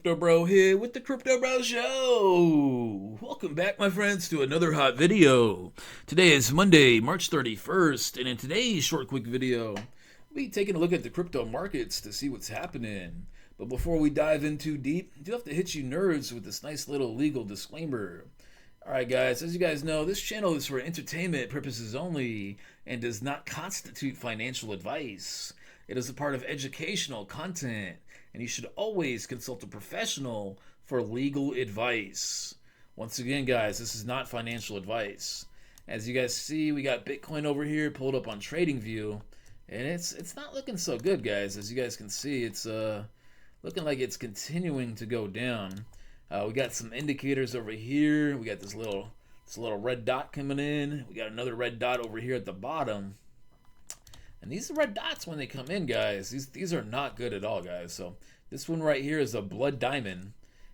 Crypto Bro here with the Crypto Bro Show. Welcome back, my friends, to another hot video. Today is Monday, March 31st, and in today's short, quick video, we'll be taking a look at the crypto markets to see what's happening. But before we dive in too deep, I do have to hit you nerds with this nice little legal disclaimer. Alright guys, as you guys know, this channel is for entertainment purposes only and does not constitute financial advice. It is a part of educational content, and you should always consult a professional for legal advice. Once again, guys, this is not financial advice. As you guys see, we got Bitcoin over here pulled up on TradingView, and it's not looking so good, guys. As you guys can see, it's looking like it's continuing to go down. We got some indicators over here. We got this little red dot coming in. We got another red dot over here at the bottom. And these red dots, when they come in, guys, these are not good at all, guys. So this one right here is a blood diamond.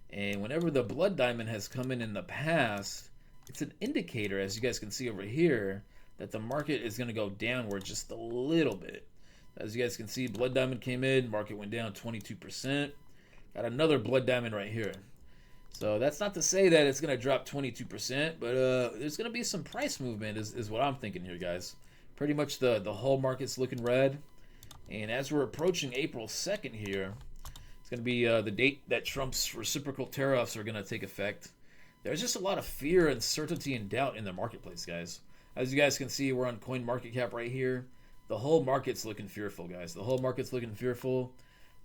And whenever the blood diamond has come in the past, it's an indicator, as you guys can see over here, that the market is going to go downward just a little bit. As you guys can see, blood diamond came in, market went down 22%. Got another blood diamond right here. So that's not to say that it's going to drop 22%, but there's going to be some price movement is what I'm thinking here, guys. Pretty much the whole market's looking red. And as we're approaching April 2nd here, it's going to be the date that Trump's reciprocal tariffs are going to take effect. There's just a lot of fear, uncertainty, and doubt in the marketplace, guys. As you guys can see, we're on CoinMarketCap right here. The whole market's looking fearful, guys. The whole market's looking fearful.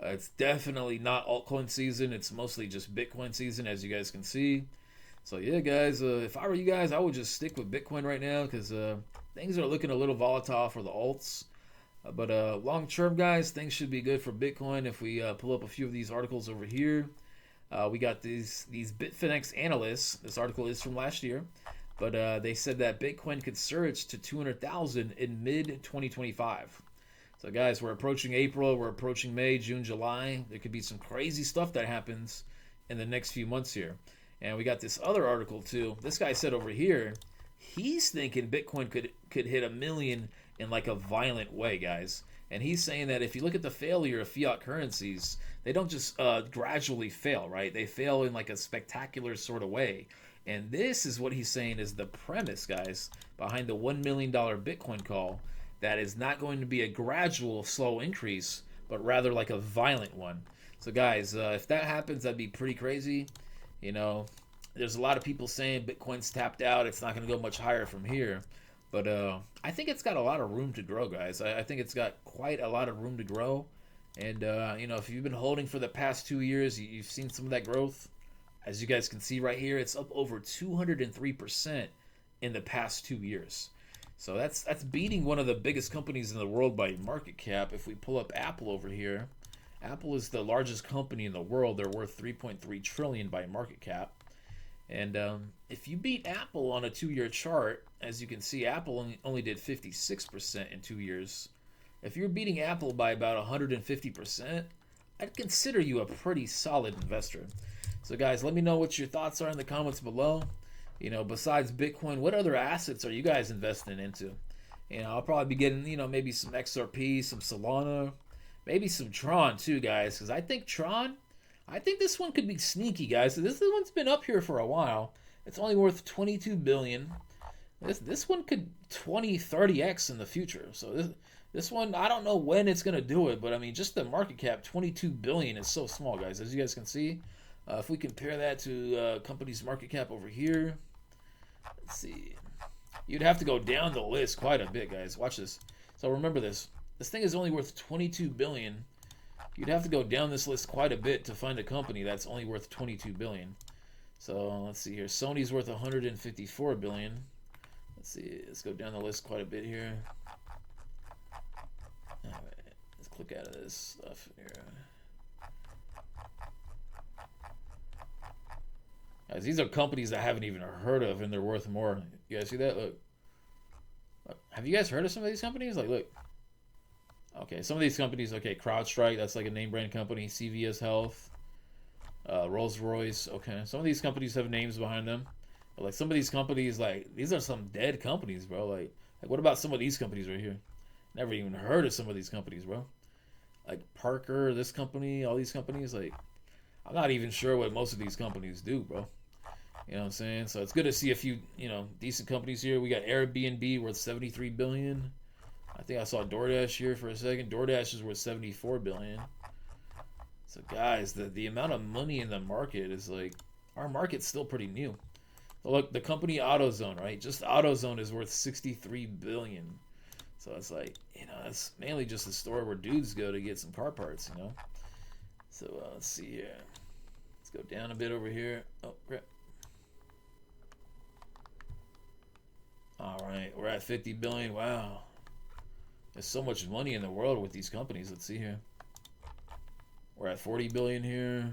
It's definitely not altcoin season. It's mostly just Bitcoin season, as you guys can see. So yeah, guys, if I were you guys, I would just stick with Bitcoin right now because things are looking a little volatile for the alts. But long term, guys, things should be good for Bitcoin. If we pull up a few of these articles over here, we got these Bitfinex analysts. This article is from last year, but they said that Bitcoin could surge to 200,000 in mid-2025. So guys, we're approaching April, we're approaching May, June, July. There could be some crazy stuff that happens in the next few months here. And we got this other article too. This guy said over here, he's thinking Bitcoin could hit 1 million in like a violent way, guys. And he's saying that if you look at the failure of fiat currencies, they don't just gradually fail, right? They fail in like a spectacular sort of way. And this is what he's saying is the premise, guys, behind the $1 million Bitcoin call. That is not going to be a gradual, slow increase, but rather like a violent one. So guys, if that happens, that'd be pretty crazy. You know, there's a lot of people saying Bitcoin's tapped out. It's not going to go much higher from here. But I think it's got a lot of room to grow, guys. I think it's got quite a lot of room to grow. And, you know, if you've been holding for the past 2 years, you've seen some of that growth. As you guys can see right here, it's up over 203% in the past 2 years. So that's beating one of the biggest companies in the world by market cap. If we pull up Apple over here, Apple is the largest company in the world. They're worth 3.3 trillion by market cap. And if you beat Apple on a 2-year chart, as you can see, Apple only did 56% in 2 years. If you're beating Apple by about 150%, I'd consider you a pretty solid investor. So guys, let me know what your thoughts are in the comments below. You know, besides Bitcoin, what other assets are you guys investing into? You know, I'll probably be getting, you know, maybe some XRP, some Solana, maybe some Tron too, guys, because I think this one could be sneaky, guys. So this one's been up here for a while. It's only worth 22 billion. This one could 30x in the future. So this one, I don't know when it's gonna do it, but I mean, just the market cap, 22 billion, is so small, guys. As you guys can see, if we compare that to company's market cap over here, let's see. You'd have to go down the list quite a bit, guys. Watch this. So remember this. This thing is only worth 22 billion. You'd have to go down this list quite a bit to find a company that's only worth 22 billion. So let's see here. Sony's worth 154 billion. Let's see. Let's go down the list quite a bit here. All right. Let's click out of this stuff here. Guys, these are companies I haven't even heard of, and they're worth more. You guys see that? Look. Have you guys heard of some of these companies? Like, look. Okay, some of these companies, okay, CrowdStrike, that's like a name brand company. CVS Health, Rolls-Royce, okay. Some of these companies have names behind them. But like some of these companies, like, these are some dead companies, bro. Like what about some of these companies right here? Never even heard of some of these companies, bro. Like Parker, this company, all these companies, like, I'm not even sure what most of these companies do, bro. You know what I'm saying? So it's good to see a few, decent companies here. We got Airbnb worth 73 billion. I think I saw DoorDash here for a second. DoorDash is worth 74 billion. So guys, the amount of money in the market is like, our market's still pretty new. So look, the company AutoZone, right? Just AutoZone is worth 63 billion. So it's like, it's mainly just a store where dudes go to get some car parts, So let's see here. Let's go down a bit over here. Oh, crap. All right, we're at 50 billion. Wow. There's so much money in the world with these companies. Let's see here. We're at 40 billion here.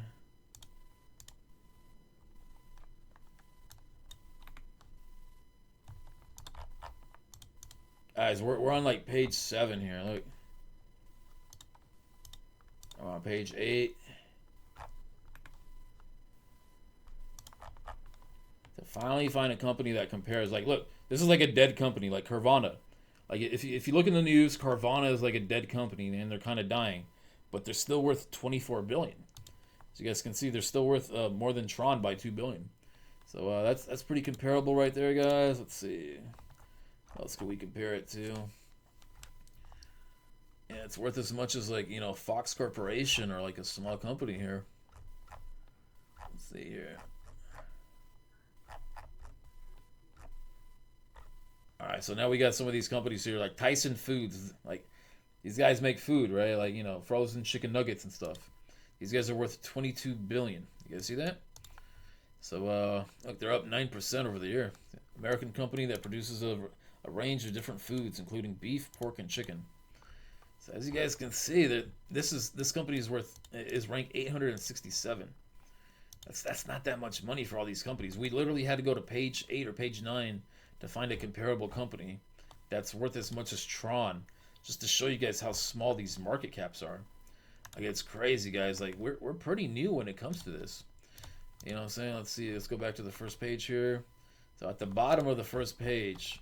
Guys, we're on like page 7 here. Look. I'm on page 8. To finally find a company that compares. Like, look, this is like a dead company, like Carvana. Like, if you look in the news, Carvana is like a dead company, and they're kind of dying. But they're still worth 24 billion. So you guys can see they're still worth more than Tron by 2 billion. So that's pretty comparable right there, guys. Let's see. What else can we compare it to? Yeah, it's worth as much as like, Fox Corporation or like a small company here. Let's see here. All right, so now we got some of these companies here, like Tyson Foods. Like, these guys make food, right? Like, frozen chicken nuggets and stuff. These guys are worth 22 billion. You guys see that? So, look, they're up 9% over the year. American company that produces a range of different foods, including beef, pork, and chicken. So, as you guys can see, that this company is ranked 867. That's not that much money for all these companies. We literally had to go to page 8 or page 9 to find a comparable company that's worth as much as Tron, just to show you guys how small these market caps are. Like, it's crazy, guys. Like, we're pretty new when it comes to this. You know what I'm saying? Let's see. Let's go back to the first page here. So at the bottom of the first page,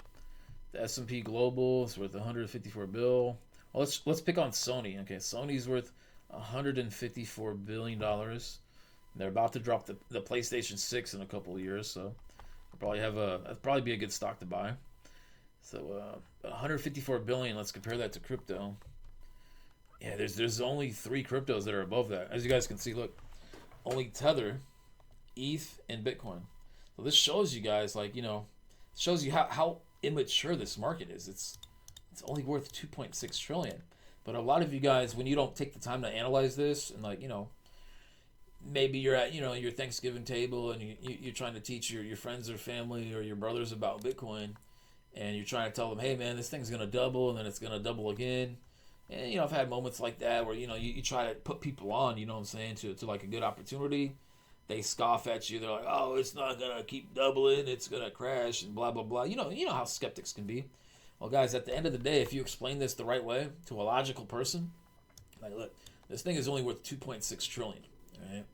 the S&P Global is worth 154 bill. Well, let's pick on Sony. Okay, Sony's worth 154 billion dollars. They're about to drop the PlayStation 6 in a couple of years, so that'd probably be a good stock to buy. So 154 billion. Let's compare that to crypto. Yeah, there's only 3 cryptos that are above that. As you guys can see, look, only Tether, ETH, and Bitcoin. So this shows you guys, like, shows you how immature this market is. It's only worth 2.6 trillion. But a lot of you guys, when you don't take the time to analyze this, and like, maybe you're at your Thanksgiving table and you're trying to teach your friends or family or your brothers about Bitcoin, and you're trying to tell them, hey man, this thing's gonna double and then it's gonna double again. And I've had moments like that where you try to put people on, what I'm saying, to like a good opportunity. They scoff at you. They're like, oh, it's not gonna keep doubling, it's gonna crash and blah blah blah. You know how skeptics can be. Well, guys, at the end of the day, if you explain this the right way to a logical person, like, look, this thing is only worth 2.6 trillion. All right,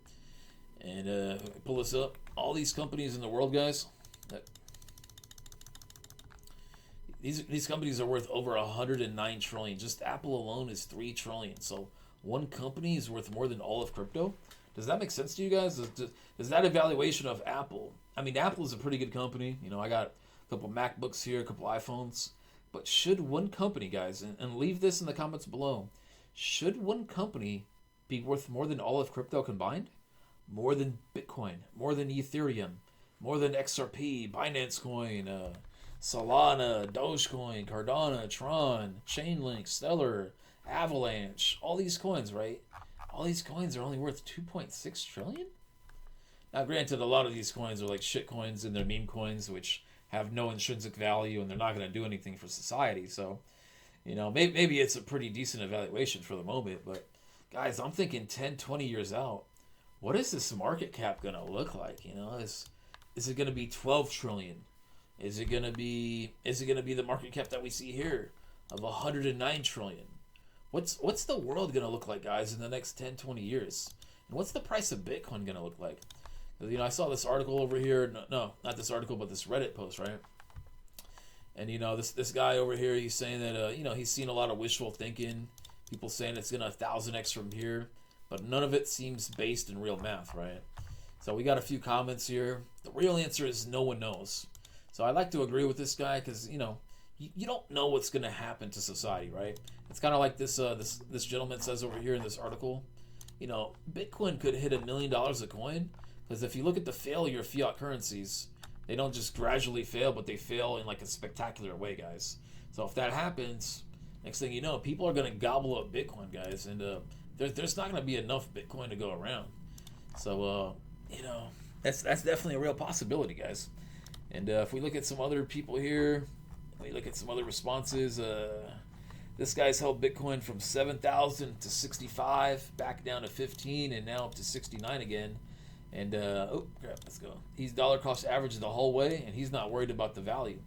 and pull this up. All these companies in the world, guys, these companies are worth over 109 trillion. Just Apple alone is 3 trillion. So one company is worth more than all of crypto. Does that make sense to you guys? Does that evaluation of Apple? I mean, Apple is a pretty good company. I got a couple MacBooks here, a couple iPhones. But should one company, guys, and leave this in the comments below, should one company be worth more than all of crypto combined? More than Bitcoin, more than Ethereum, more than XRP, Binance Coin, Solana, Dogecoin, Cardano, Tron, Chainlink, Stellar, Avalanche, all these coins, right? All these coins are only worth 2.6 trillion? Now, granted, a lot of these coins are like shit coins and they're meme coins, which have no intrinsic value and they're not going to do anything for society. So, maybe it's a pretty decent evaluation for the moment. But, guys, I'm thinking 10, 20 years out, what is this market cap going to look like? Is it going to be 12 trillion? Is it going to be the market cap that we see here of 109 trillion? What's the world going to look like, guys, in the next 10, 20 years? And what's the price of Bitcoin going to look like? I saw this article over here. No, not this article, but this Reddit post, right? And, this guy over here, he's saying that, he's seen a lot of wishful thinking. People saying it's going to 1,000x from here. but none of it seems based in real math, right? So we got a few comments here. The real answer is no one knows. So I like to agree with this guy because, you don't know what's going to happen to society, right? It's kind of like this gentleman says over here in this article. Bitcoin could hit $1 million a coin because if you look at the failure of fiat currencies, they don't just gradually fail, but they fail in like a spectacular way, guys. So if that happens, next thing you know, people are going to gobble up Bitcoin, guys, and there's not going to be enough Bitcoin to go around. So that's definitely a real possibility, guys. And if we look at some other people here, we look at some other responses. This guy's held Bitcoin from 7,000 to 65, back down to 15, and now up to 69 again. And oh crap, let's go. He's dollar cost averaged the whole way, and he's not worried about the value.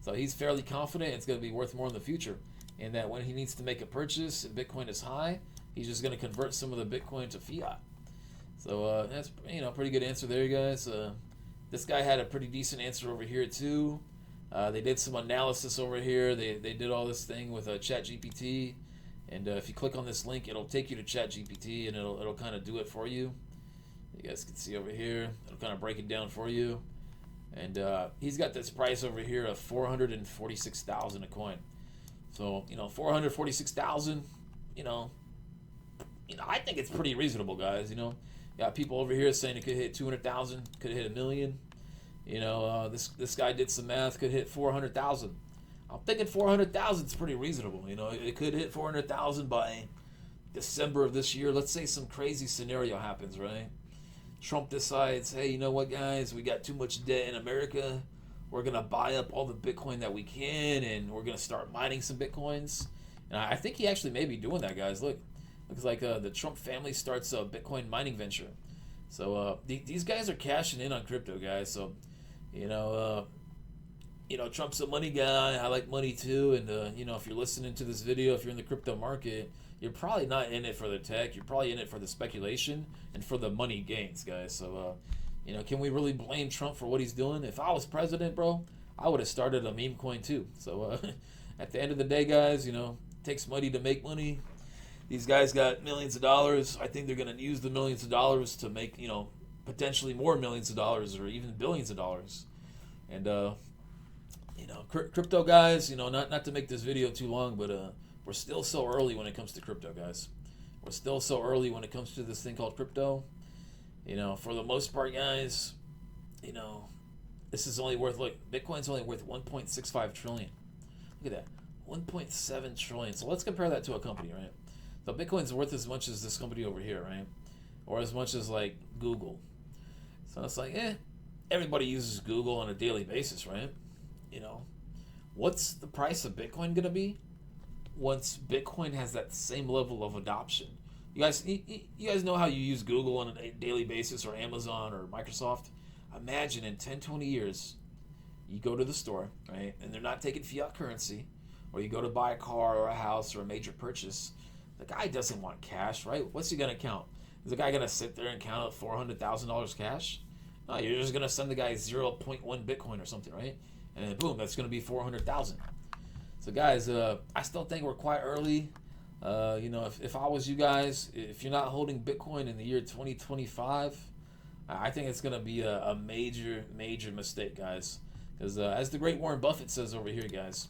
So he's fairly confident it's going to be worth more in the future, and that when he needs to make a purchase and Bitcoin is high, he's just going to convert some of the Bitcoin to fiat. So that's pretty good answer there, guys. This guy had a pretty decent answer over here too. They did some analysis over here. They did all this thing with ChatGPT, and if you click on this link, it'll take you to ChatGPT, and it'll kind of do it for you. You guys can see over here. It'll kind of break it down for you. And he's got this price over here of 446,000 a coin. So 446,000. I think it's pretty reasonable, guys. Got people over here saying it could hit 200,000, could hit $1 million. This guy did some math, could hit 400,000. I'm thinking 400,000 is pretty reasonable. It could hit 400,000 by December of this year. Let's say some crazy scenario happens, right? Trump decides, hey, you know what, guys? We got too much debt in America. We're going to buy up all the Bitcoin that we can, and we're going to start mining some Bitcoins. And I think he actually may be doing that, guys. Look, looks like the Trump family starts a Bitcoin mining venture. So these guys are cashing in on crypto, guys. So, Trump's a money guy. I like money too. And, if you're listening to this video, if you're in the crypto market, you're probably not in it for the tech. You're probably in it for the speculation and for the money gains, guys. So, can we really blame Trump for what he's doing? If I was president, bro, I would have started a meme coin too. So, at the end of the day, guys, it takes money to make money. These guys got millions of dollars. I think they're going to use the millions of dollars to make, potentially more millions of dollars or even billions of dollars. And, crypto guys, not to make this video too long, but we're still so early when it comes to crypto, guys. We're still so early when it comes to this thing called crypto. For the most part, guys, this is only worth, look, Bitcoin's only worth 1.65 trillion. Look at that, 1.7 trillion. So let's compare that to a company, right? So Bitcoin's worth as much as this company over here, right? Or as much as like Google. So it's like, everybody uses Google on a daily basis, right? What's the price of Bitcoin gonna be once Bitcoin has that same level of adoption? You guys know how you use Google on a daily basis, or Amazon or Microsoft? Imagine in 10, 20 years, you go to the store, right? And they're not taking fiat currency, or you go to buy a car or a house or a major purchase. The guy doesn't want cash, right? What's he gonna count? Is the guy gonna sit there and count out $400,000 cash? No, you're just gonna send the guy 0.1 Bitcoin or something, right? And then boom, that's gonna be 400,000. So guys, I still think we're quite early. If I was you guys, if you're not holding Bitcoin in the year 2025, I think it's gonna be a major mistake, guys. Because as the great Warren Buffett says over here, guys,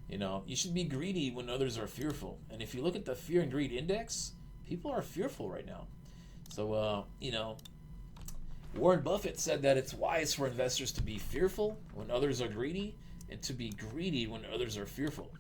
you should be greedy when others are fearful. And if you look at the fear and greed index, people are fearful right now. So, Warren Buffett said that it's wise for investors to be fearful when others are greedy, and to be greedy when others are fearful.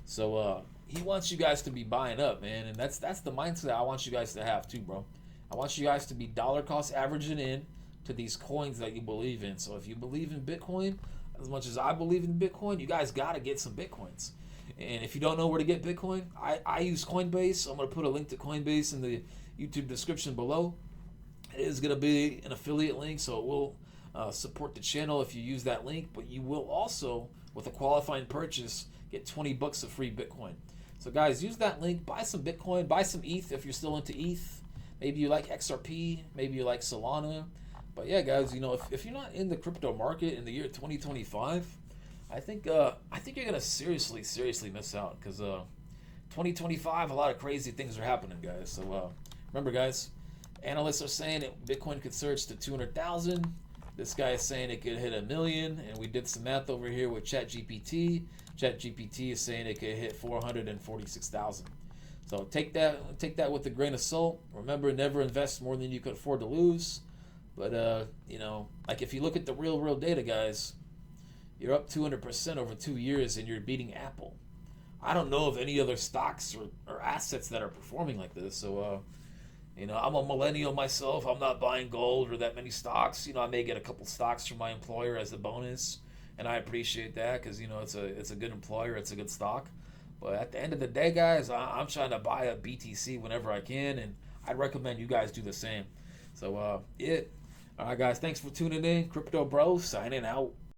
So, he wants you guys to be buying up, man. And that's the mindset I want you guys to have too, bro. I want you guys to be dollar cost averaging in to these coins that you believe in. So if you believe in Bitcoin, as much as I believe in Bitcoin, you guys got to get some Bitcoins. And if you don't know where to get Bitcoin, I use Coinbase. I'm going to put a link to Coinbase in the YouTube description below. It is going to be an affiliate link, so it will support the channel if you use that link. But you will also, with a qualifying purchase, get 20 bucks of free Bitcoin. So guys, use that link. Buy some Bitcoin. Buy some ETH if you're still into ETH. Maybe you like XRP. Maybe you like Solana. But yeah, guys, if you're not in the crypto market in the year 2025, I think you're gonna seriously miss out, because 2025, a lot of crazy things are happening, guys. So Remember, guys, analysts are saying that Bitcoin could surge to 200,000. This guy is saying it could hit 1 million, and we did some math over here with ChatGPT. ChatGPT is saying it could hit 446,000. So take that with a grain of salt. Remember, never invest more than you could afford to lose. But like if you look at the real data, guys, you're up 200% over 2 years, and you're beating Apple. I don't know of any other stocks or assets that are performing like this. So, I'm a millennial myself. I'm not buying gold or that many stocks. I may get a couple stocks from my employer as a bonus, and I appreciate that because it's a good employer, it's a good stock. But at the end of the day, guys, I'm trying to buy a BTC whenever I can, and I'd recommend you guys do the same. So, All right, guys, thanks for tuning in. Crypto Bro signing out.